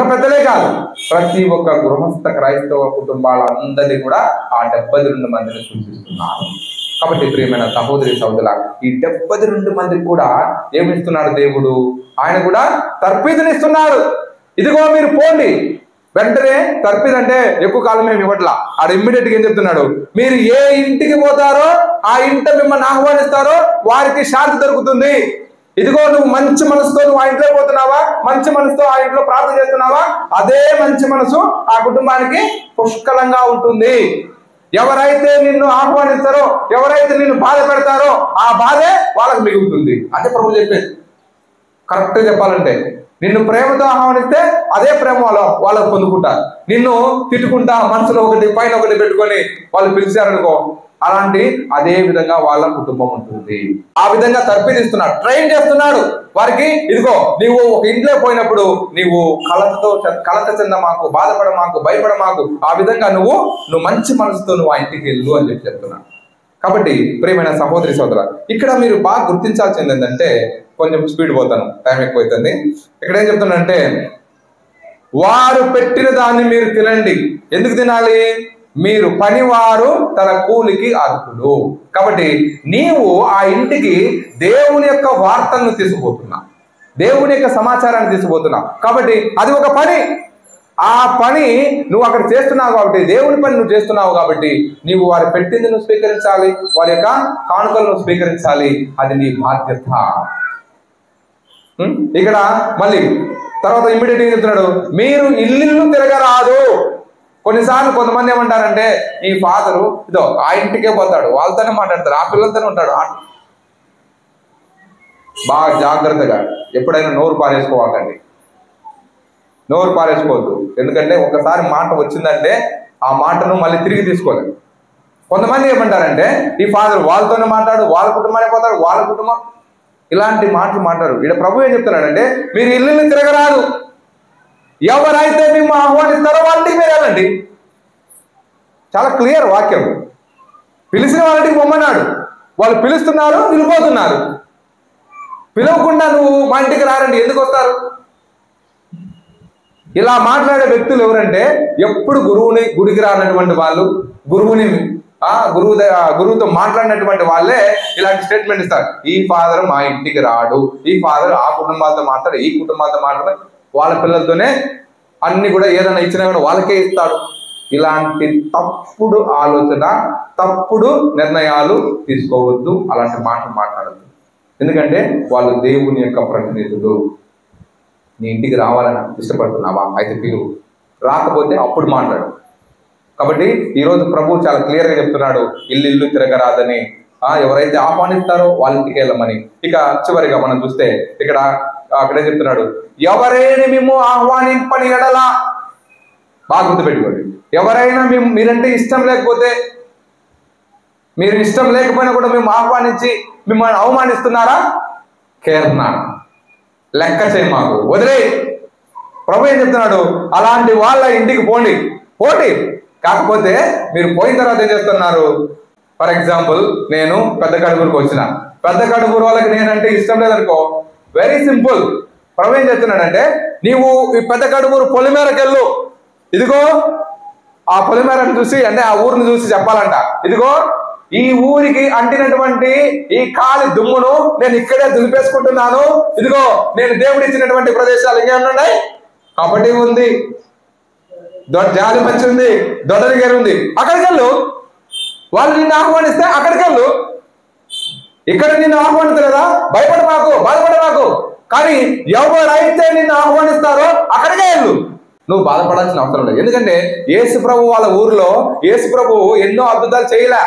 పెద్దలే కాదు, ప్రతి ఒక్క గృహస్థ క్రైస్తవ కుటుంబాలందరినీ కూడా ఆ 72 మందిని సూచిస్తున్నారు. కాబట్టి ప్రియమైన సహోదరి సహోదరుల, ఈ 72 మందికి కూడా ఏమిస్తున్నాడు దేవుడు? ఆయన కూడా తర్ఫీదునిస్తున్నాడు. ఇదిగో మీరు పోండి. వెంటనే తర్ఫీదు అంటే ఎక్కువ కాలం మేము ఇవ్వట్లా, ఆడ ఇమ్మీడియట్ గా ఏం చెప్తున్నాడు? మీరు ఏ ఇంటికి పోతారో ఆ ఇంట మిమ్మల్ని ఆహ్వానిస్తారో వారికి శాంతి దొరుకుతుంది. ఇదిగో నువ్వు మంచి మనసుతో నువ్వు ఆ ఇంట్లో పోతున్నావా, మంచి మనసుతో ఆ ఇంట్లో ప్రార్థన చేస్తున్నావా, అదే మంచి మనసు ఆ కుటుంబానికి పుష్కలంగా ఉంటుంది. ఎవరైతే నిన్ను ఆహ్వానిస్తారో, ఎవరైతే నిన్ను బాధ పెడతారో ఆ బాధే వాళ్ళకు మిగులుతుంది. అదే ప్రభు చెప్పేది. కరెక్ట్ చెప్పాలంటే నిన్ను ప్రేమతో ఆహ్వానిస్తే అదే ప్రేమ వాళ్ళకు పొందుకుంటారు. నిన్ను తిట్టుకుంటా మనసులో ఒకటి పైన ఒకటి పెట్టుకొని వాళ్ళు పిలిచారనుకో, అలాంటి అదే విధంగా వాళ్ళ కుటుంబం ఉంటుంది. ఆ విధంగా తర్ఫీదిస్తున్నాడు, ట్రైన్ చేస్తున్నాడు వారికి. ఇదిగో నీవు ఒక ఇంట్లో పోయినప్పుడు నీవు కలత చెందమాకు, బాధపడమాకు, భయపడమాకు, ఆ విధంగా నువ్వు మంచి మనసుతో నువ్వు ఆ ఇంటికి వెళ్ళు అని చెప్తున్నాడు. కాబట్టి ప్రియమైన సహోదరి సోదర, ఇక్కడ మీరు బాగా గుర్తించాల్సింది ఏంటంటే, కొంచెం స్పీడ్ పోతాను, టైం ఎక్కువ అవుతుంది. ఇక్కడ ఏం చెప్తున్నానంటే, వారు పెట్టిన దాన్ని మీరు తినండి. ఎందుకు తినాలి? మీరు పనివారు తన కూలికి అర్హుడు. కాబట్టి నీవు ఆ ఇంటికి దేవుని యొక్క వార్తలను తీసుకుపోతున్నా, దేవుని యొక్క సమాచారాన్ని తీసుకుపోతున్నా. కాబట్టి అది ఒక పని. ఆ పని నువ్వు అక్కడ చేస్తున్నావు కాబట్టి, దేవుని పని నువ్వు చేస్తున్నావు కాబట్టి, నీవు వారి పెట్టింది నువ్వు స్వీకరించాలి, వారి యొక్క కానుకలను స్వీకరించాలి. అది నీ బాధ్యత. ఇక్కడ మళ్ళీ తర్వాత ఇమ్మీడియట్ గా చెప్తున్నాడు, మీరు ఇల్లు తిరగరాదు. కొన్నిసార్లు కొంతమంది ఏమంటారంటే, ఈ ఫాదరు ఇదో ఆ ఇంటికే పోతాడు, వాళ్ళతోనే మాట్లాడతాడు, ఆ పిల్లలతోనే ఉంటాడు. బాగా జాగ్రత్తగా ఎప్పుడైనా నోరు పారేసుకోవాలండి, నోరు పారేసుకోవద్దు. ఎందుకంటే ఒకసారి మాట వచ్చిందంటే ఆ మాటను మళ్ళీ తిరిగి తీసుకోలేదు. కొంతమంది ఏమంటారంటే, ఈ ఫాదర్ వాళ్ళతోనే మాట్లాడు, వాళ్ళ కుటుంబానికి పోతాడు, వాళ్ళ కుటుంబం, ఇలాంటి మాటలు మాట్లాడు. ఇక్కడ ప్రభు ఏం చెప్తున్నాడంటే, మీరు ఇల్లు తిరగరాదు. ఎవరైతే మేము ఆహ్వానిస్తారో వాళ్ళకి మీరు వెళ్ళండి. చాలా క్లియర్ వాక్యం. పిలిచిన వాళ్ళకి పొమ్మన్నాడు, వాళ్ళు పిలుస్తున్నారు, వెళ్ళిపోతున్నారు. పిలవకుండా నువ్వు మా ఇంటికి రారండి, ఎందుకు వస్తారు? ఇలా మాట్లాడే వ్యక్తులు ఎవరంటే, ఎప్పుడు గుడికి రానటువంటి వాళ్ళు, గురువుతో మాట్లాడినటువంటి వాళ్ళే ఇలాంటి స్టేట్మెంట్ ఇస్తారు. ఈ ఫాదర్ మా ఇంటికి రాడు, ఈ ఫాదర్ ఆ కుటుంబాలతో మాట్లాడు, ఈ కుటుంబాలతో మాట్లాడు, వాళ్ళ పిల్లలతోనే అన్ని కూడా ఏదైనా ఇచ్చినా కూడా వాళ్ళకే ఇస్తాడు. ఇలాంటి తప్పుడు ఆలోచన, తప్పుడు నిర్ణయాలు తీసుకోవద్దు, అలాంటి మాటలు మాట్లాడద్దు. ఎందుకంటే వాళ్ళు దేవుని యొక్క ప్రతినిధులు. నీ ఇంటికి రావాలని ఇష్టపడుతున్నావా? అయితే పిలువు, రాకపోతే అప్పుడు మాట్లాడు. కాబట్టి ఈరోజు ప్రభు చాలా క్లియర్గా చెప్తున్నాడు, ఇల్లు తిరగరాదని. ఎవరైతే ఆహ్వానిస్తారో వాళ్ళ ఇంటికి వెళ్ళమని. ఇక చివరిగా మనం చూస్తే అక్కడే చెప్తున్నాడు, ఎవరైనా మేము ఆహ్వానింపని ఎడలా, బాగా గుర్తుపెట్టుకోండి, ఎవరైనా మీరంటే ఇష్టం లేకపోతే మీరు ఇష్టం లేకపోయినా కూడా మేము ఆహ్వానించి మిమ్మల్ని అవమానిస్తున్నారా? కేర్నా లెక్క చేయి, మాకు వదిలే. ప్రభు ఏం చెప్తున్నాడు? అలాంటి వాళ్ళ ఇంటికి పోండి. కాకపోతే మీరు పోయిన తర్వాత ఏం చేస్తున్నారు? ఫర్ ఎగ్జాంపుల్, నేను పెద్ద కడుపురికి వచ్చిన, పెద్ద కడుపురు వాళ్ళకి నేనంటే ఇష్టం లేదనుకో, వెరీ సింపుల్. ప్రభు ఏం చెప్తున్నాడంటే, నీవు ఈ పెద్ద కడుపురు పొలిమేరకు వెళ్ళు. ఇదిగో ఆ పొలిమేరను చూసి, అంటే ఆ ఊరిని చూసి చెప్పాలంట, ఇదిగో ఈ ఊరికి అంటినటువంటి ఈ కాలి దుమ్మును నేను ఇక్కడే దులిపేసుకుంటున్నాను. ఇదిగో నేను దేవుడు ఇచ్చినటువంటి ప్రదేశాలు ఇంకేమున్నాయి? కబడ్డీ ఉంది, జాలి మంచి ఉంది, దొడలిగేరు ఉంది. అక్కడికి వెళ్ళు. వాళ్ళు నిన్ను ఆహ్వానిస్తే అక్కడికి వెళ్ళు. ఇక్కడ నిన్ను ఆహ్వానించలేదా? భయపడ మాకు, బాధపడ మాకు. కానీ ఎవరైతే నిన్ను ఆహ్వానిస్తారో అక్కడికే వెళ్ళు. నువ్వు బాధపడాల్సిన అవసరం లేదు. ఎందుకంటే యేసు ప్రభు వాళ్ళ ఊరిలో యేసు ప్రభు ఎన్నో అద్భుతాలు చేయలే.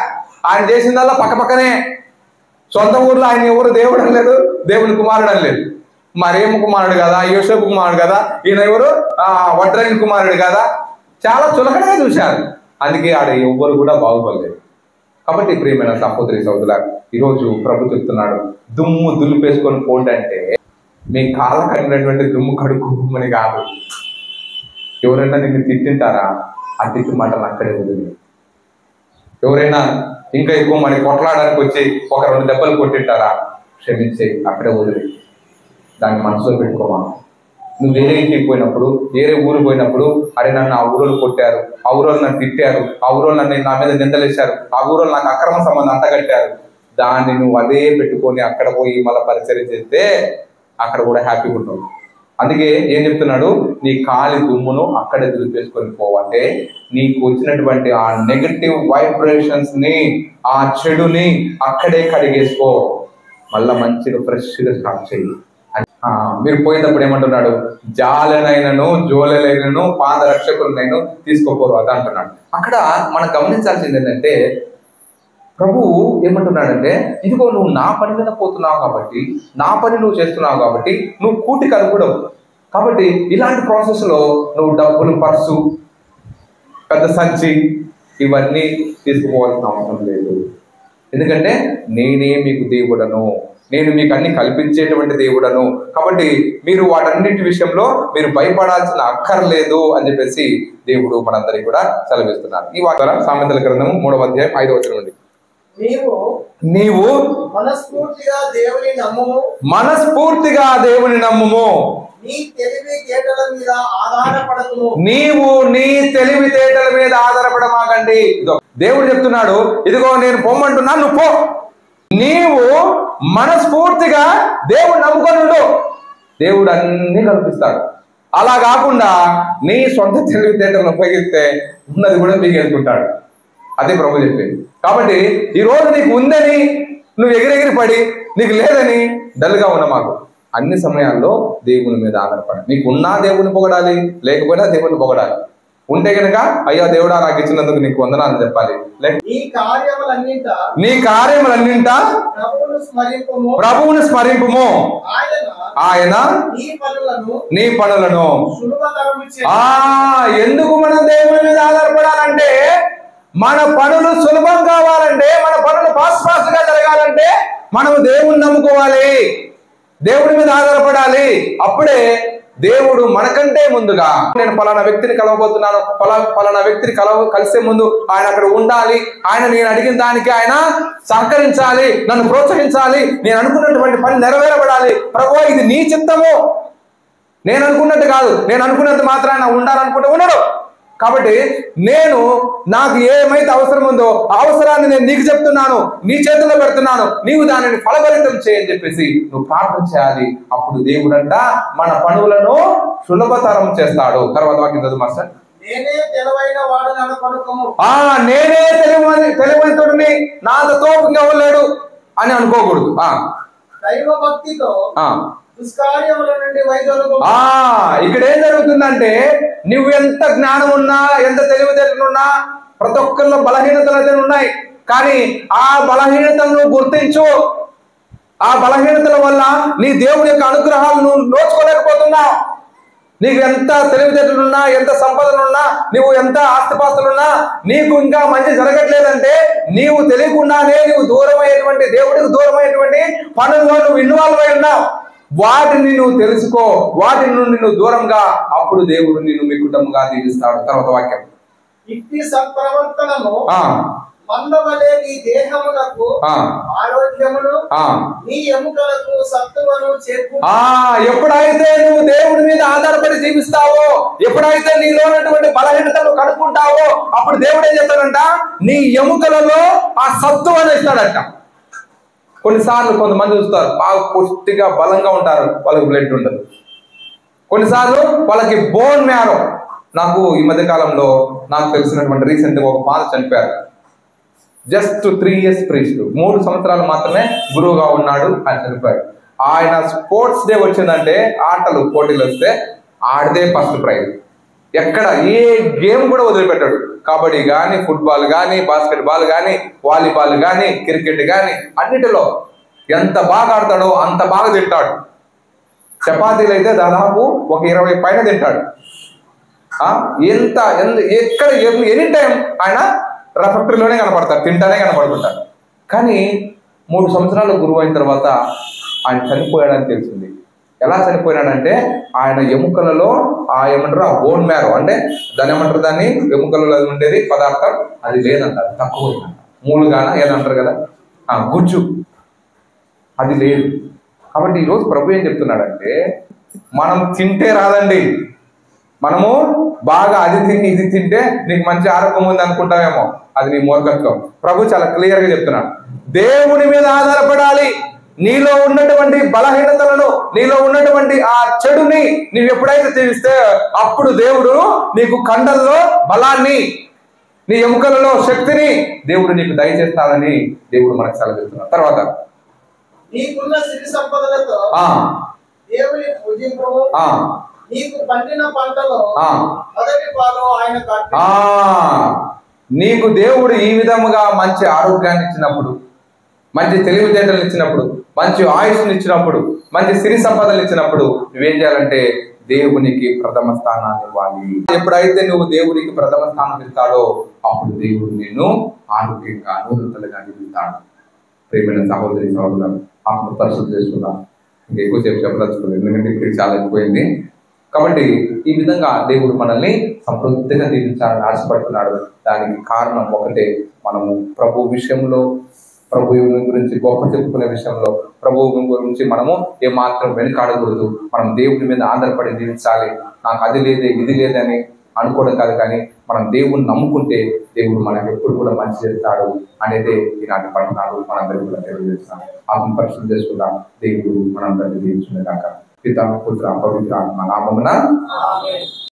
ఆయన చేసిందల్లా పక్కనే. సొంత ఊర్లో ఆయన ఎవరు దేవుడు అని లేదు, దేవుని కుమారుడు అని లేదు. మరేం కుమారుడు కదా, యోసేపు కుమారుడు కదా, ఈయన ఎవరు వడ్రైన కుమారుడు కదా. చాలా చులకనగా చూశారు. అందుకే ఆడ ఎవ్వరు కూడా బాగుపడలేదు. కాబట్టి ప్రియమైన సహోదరి సహోదరులారా, ఈరోజు ప్రభు చెప్తున్నాడు, దుమ్ము దులిపేసుకొని పోండి అంటే మీ కాళ్ళ కడిగినటువంటి దుమ్ము కడుక్కోమని కాదు. ఎవరైనా నిన్ను తిట్టింటారా? ఆ తిట్టు మాటలు అక్కడే వదిలి. ఎవరైనా ఇంకా ఎక్కువ మరి కొట్లాడడానికి వచ్చి ఒక 2 దెబ్బలు కొట్టింటారా? క్షమించే, అక్కడే వదిలి. దాన్ని మనసులో పెట్టుకోమా. నువ్వు వేరే ఇంటికి పోయినప్పుడు, వేరే ఊరు పోయినప్పుడు, అరే నన్ను ఆ ఊరోళ్ళు కొట్టారు, ఆ ఊరోళ్ళు నన్ను తిట్టారు, ఆ ఊరోళ్ళు నన్ను నా మీద నిందలేశారు, ఆ ఊరోళ్ళు నాకు అక్రమ సంబంధం అంటగట్టారు, దాన్ని నువ్వు అదే పెట్టుకొని అక్కడ పోయి మళ్ళీ పరిచయం చేస్తే అక్కడ కూడా హ్యాపీగా ఉంటావు. అందుకే ఏం చెప్తున్నాడు? నీ కాలి దుమ్మును అక్కడే దులిపేసుకొని పోవంటే నీకు వచ్చినటువంటి ఆ నెగటివ్ వైబ్రేషన్స్ ని, ఆ చెడుని అక్కడే కడిగేసుకో. మళ్ళా మంచిగా ఫ్రెష్గా స్టార్ట్ చేయి. మీరు పోయేటప్పుడు ఏమంటున్నాడు? జాలనైనను జోలెలైనను పాదరక్షకులనైనా తీసుకోపోరు అది అంటున్నాడు. అక్కడ మనం గమనించాల్సింది ఏంటంటే, ప్రభు ఏమంటున్నాడంటే, ఇదిగో నువ్వు నా పని మీద పోతున్నావు కాబట్టి, నా పని నువ్వు చేస్తున్నావు కాబట్టి నువ్వు కూటి కలుపుడవు. కాబట్టి ఇలాంటి ప్రాసెస్లో నువ్వు డబ్బులు, పర్సు, పెద్ద సంచి ఇవన్నీ తీసుకుపోవాల్సిన అవసరం లేదు. ఎందుకంటే నేనే మీకు దేవుడను, నేను మీకు అన్ని కల్పించేటువంటి దేవుడను. కాబట్టి మీరు వాటన్నిటి విషయంలో మీరు భయపడాల్సిన అక్కర్లేదు అని చెప్పేసి దేవుడు మనందరికీ కూడా సెలవిస్తున్నారు. ఈ వాక్యం సామెతల గ్రంథము 3వ అధ్యాయం 5వ వచనం నుండి, నీవు మనస్ఫూర్తిగా దేవుని నమ్ముము, మనస్ఫూర్తిగా దేవుని నమ్ముము, నీ తెలివితేటల మీద ఆధారపడకుము. నీవు నీ తెలివితేటల మీద ఆధారపడమాకండి. దేవుడు చెప్తున్నాడు, ఇదిగో నేను పొమ్మంటున్నా, నువ్వు పో. నీవు మనస్ఫూర్తిగా దేవుడు నమ్ముకొనుండు, దేవుడు అన్ని కల్పిస్తాడు. అలా కాకుండా నీ సొంత తెలివితేటలను ఉపయోగిస్తే ఉన్నది కూడా మీకు ఎదుర్కొంటాడు. అదే ప్రభు చెప్పింది. కాబట్టి ఈరోజు నీకు ఉందని నువ్వు ఎగిరెగిరి పడి, నీకు లేదని డల్గా ఉన్న మాకు అన్ని సమయాల్లో దేవుని మీద ఆధారపడాలి. నీకు ఉన్నా దేవుని పొగడాలి, లేకపోయినా దేవుని పొగడాలి. ఉంటే కనుక అయ్యా దేవుడా నాకు ఇచ్చినందుకు నీకు వందనాలు చెప్పాలి. నీ కార్యములన్నింటా ప్రభువును స్మరింపుము, ఆయన నీ పనులను. ఎందుకు మనం దేవుని మీద ఆధారపడాలంటే, మన పనులు సులభం కావాలంటే, మన పనులు ఫాస్ట్ గా జరగాలంటే మనం దేవుని నమ్ముకోవాలి, దేవుడి మీద ఆధారపడాలి. అప్పుడే దేవుడు మనకంటే ముందుగా, నేను పలానా వ్యక్తిని కలవబోతున్నాను, పలానా వ్యక్తిని కలిసే ముందు ఆయన అక్కడ ఉండాలి, ఆయన నేను అడిగిన దానికి ఆయన సహకరించాలి, నన్ను ప్రోత్సహించాలి, నేను అనుకున్నటువంటి పని నెరవేరబడాలి. ప్రభువా ఇది నీ చిత్తము, నేను అనుకున్నట్టు కాదు, నేను అనుకున్నంత మాత్రాన ఉండాలనుకుంటే ఉండడు. కాబట్టి నేను నాకు ఏమైతే అవసరం ఉందో ఆ అవసరాన్ని నేను నీకు చెప్తున్నాను, నీ చేతుల్లో పెడుతున్నాను, నీవు దానిని ఫలభరితం చేయని చెప్పేసి నువ్వు ప్రార్థన చేయాలి. అప్పుడు దేవుడంట మన పనులను సులభతరం చేస్తాడు. తర్వాత వాక్యం చదువు మాస్టర్. నేనే తెలివైనతోడిని, నాంత తోపు ఇంకెవ్వలేడు అని అనుకోకూడదు. దైవ భక్తితో ఇక్కడ ఏం జరుగుతుందంటే, నువ్వు ఎంత జ్ఞానం ఉన్నా, ఎంత తెలివితేటలున్నా, ప్రతి ఒక్కరిలో బలహీనతలు అయితే ఉన్నాయి. కానీ ఆ బలహీనతలను గుర్తించు. ఆ బలహీనతల వల్ల నీ దేవుని యొక్క అనుగ్రహాలు నువ్వు నోచుకోలేకపోతున్నావు. నీకు ఎంత తెలివితేటలున్నా, ఎంత సంపదలున్నా, నువ్వు ఎంత ఆస్తిపాస్తులున్నా, నీకు ఇంకా మంచి జరగట్లేదంటే నీవు తెలియకుండానే నువ్వు దూరమయ్యేటువంటి, దేవుడికి దూరమయ్యేటువంటి పనుల్లో నువ్వు ఇన్వాల్వ్ అయి ఉన్నావు. వాటిని నువ్వు తెలుసుకో, వాటి నుండి నువ్వు దూరంగా, అప్పుడు దేవుడు నిన్ను మీ కుటుంబంగా దీవిస్తాడు. తర్వాత వాక్యం, ఇట్టి సత్ప్రవర్తనము మందవలే నీ దేహములకు ఆరోగ్యమును, నీ ఎముకలకు సత్తువను చేకూర్చు. ఎప్పుడైతే నువ్వు దేవుడి మీద ఆధారపడి జీవిస్తావో, ఎప్పుడైతే నీలో ఉన్నటువంటి బలహీనతను కనుక్కుంటావో, అప్పుడు దేవుడు ఏం చేస్తాడంట, నీ ఎముకలలో ఆ సత్తు అని ఇస్తాడట. కొన్నిసార్లు కొంతమంది చూస్తారు బాగా పుష్టిగా బలంగా ఉంటారు, వాళ్ళకి బ్లడ్ ఉండదు. కొన్నిసార్లు వాళ్ళకి బోన్ మ్యారో. నాకు ఈ మధ్య కాలంలో నాకు తెలిసినటువంటి రీసెంట్గా ఒక ఫాదర్ చనిపోయారు. జస్ట్ 3 years ప్రీస్ట్, 3 సంవత్సరాలు మాత్రమే గురువుగా ఉన్నాడు, ఆయన చనిపోయాడు. ఆయన స్పోర్ట్స్ డే వచ్చిందంటే, ఆటలు పోటీలు వస్తే ఆడితే ఫస్ట్ ప్రైజ్. ఎక్కడ ఏ గేమ్ కూడా వదిలిపెట్టాడు. కబడ్డీ కానీ, ఫుట్బాల్ కానీ, బాస్కెట్బాల్ కానీ, వాలీబాల్ కానీ, క్రికెట్ కానీ, అన్నిటిలో ఎంత బాగా ఆడతాడో అంత బాగా తింటాడు. చపాతీలు అయితే దాదాపు ఒక 20 పైన తింటాడు. ఎక్కడ ఎనీ టైం ఆయన రెఫెక్టరీలోనే కనపడతారు, తింటానే కనపడుతుంటారు. కానీ 3 సంవత్సరాలు గురువు అయిన తర్వాత ఆయన చనిపోయాడని తెలిసింది. ఎలా చనిపోయాడంటే, ఆయన ఎముకలలో ఏమంటారు, ఆ బోన్ మ్యారో అంటే దాన్ని ఏమంటారు, దాన్ని ఎముకలలో ఉండేది పదార్థం అది లేదంటారు, తక్కువైందంట. మూలుగాన ఏదంటారు కదా, గుజ్జు అది లేదు. కాబట్టి ఈరోజు ప్రభు ఏం చెప్తున్నాడంటే, మనం తింటే రాదండి, మనము బాగా అది తిని ఇది తింటే నీకు మంచి ఆరోగ్యం ఉంది అనుకుంటామేమో, అది నీ మూర్ఖత్వం. ప్రభు చాలా క్లియర్ గా చెప్తున్నాడు, దేవుని మీద ఆధారపడాలి. నీలో ఉన్నటువంటి బలహీనతలను, నీలో ఉన్నటువంటి ఆ చెడుని నీవు ఎప్పుడైతే తీస్తే, అప్పుడు దేవుడు నీకు కండల్లో బలాన్ని, నీ ఎముకలలో శక్తిని దేవుడు నీకు దయచేస్తాడని దేవుడు మనకు సెలవిస్తున్నాడు. తర్వాత, నీకున్న సిరి సంపదలతో దేవుని పూజింపు, నీకు పండిన పంటలో మొదటి పాలు ఆయనకు. నీకు దేవుడు ఈ విధముగా మంచి ఆరోగ్యాన్ని ఇచ్చినప్పుడు, మంచి తెలివితేటలు ఇచ్చినప్పుడు, మంచి ఆయుష్ని ఇచ్చినప్పుడు, మంచి సిరి సంపదలు ఇచ్చినప్పుడు నువ్వేం చేయాలంటే దేవునికి ప్రథమ స్థానాన్ని ఇవ్వాలి. ఎప్పుడైతే నువ్వు దేవునికి ప్రథమ స్థానం ఇస్తాడో, అప్పుడు దేవుడు నిన్ను ఆరోగ్యంగా నూతనలుగా నిలుస్తాడు. ప్రేమైన సహోదరి సహోదరులు, ఆత్మ పరిశుద్ధి చేసుకున్నాను. ఇంకా ఎక్కువసేపు చెప్పదలుచుకోలేదు, ఎందుకంటే ఇక్కడ చాలా ఎక్కువైంది. కాబట్టి ఈ విధంగా దేవుడు మనల్ని సమృద్ధిగా దీవించాలని ఆశపడుతున్నాడు. దానికి కారణం ఒకటే, మనము ప్రభు విషయంలో, ప్రభువుని గురించి గొప్ప చెప్పుకునే విషయంలో, ప్రభువు గురించి మనము ఏమాత్రం వెనుకాడకూడదు. మనం దేవుడి మీద ఆధారపడి జీవించాలి. నాకు అది లేదే ఇది లేదని అనుకోవడం కాదు, కానీ మనం దేవుడిని నమ్ముకుంటే దేవుడు మనకు ఎప్పుడు కూడా మంచి చేస్తాడు అనేది ఈనాటి పట్టణాలు మనందరికీ కూడా తెలియజేస్తాను. ఆత్మ పరిశుద్ధి చేసుకుందాం. దేవుడు మనందరినీ దీవించుగాక. పితా పుత్ర పవిత్ర ఆత్మ నామమున.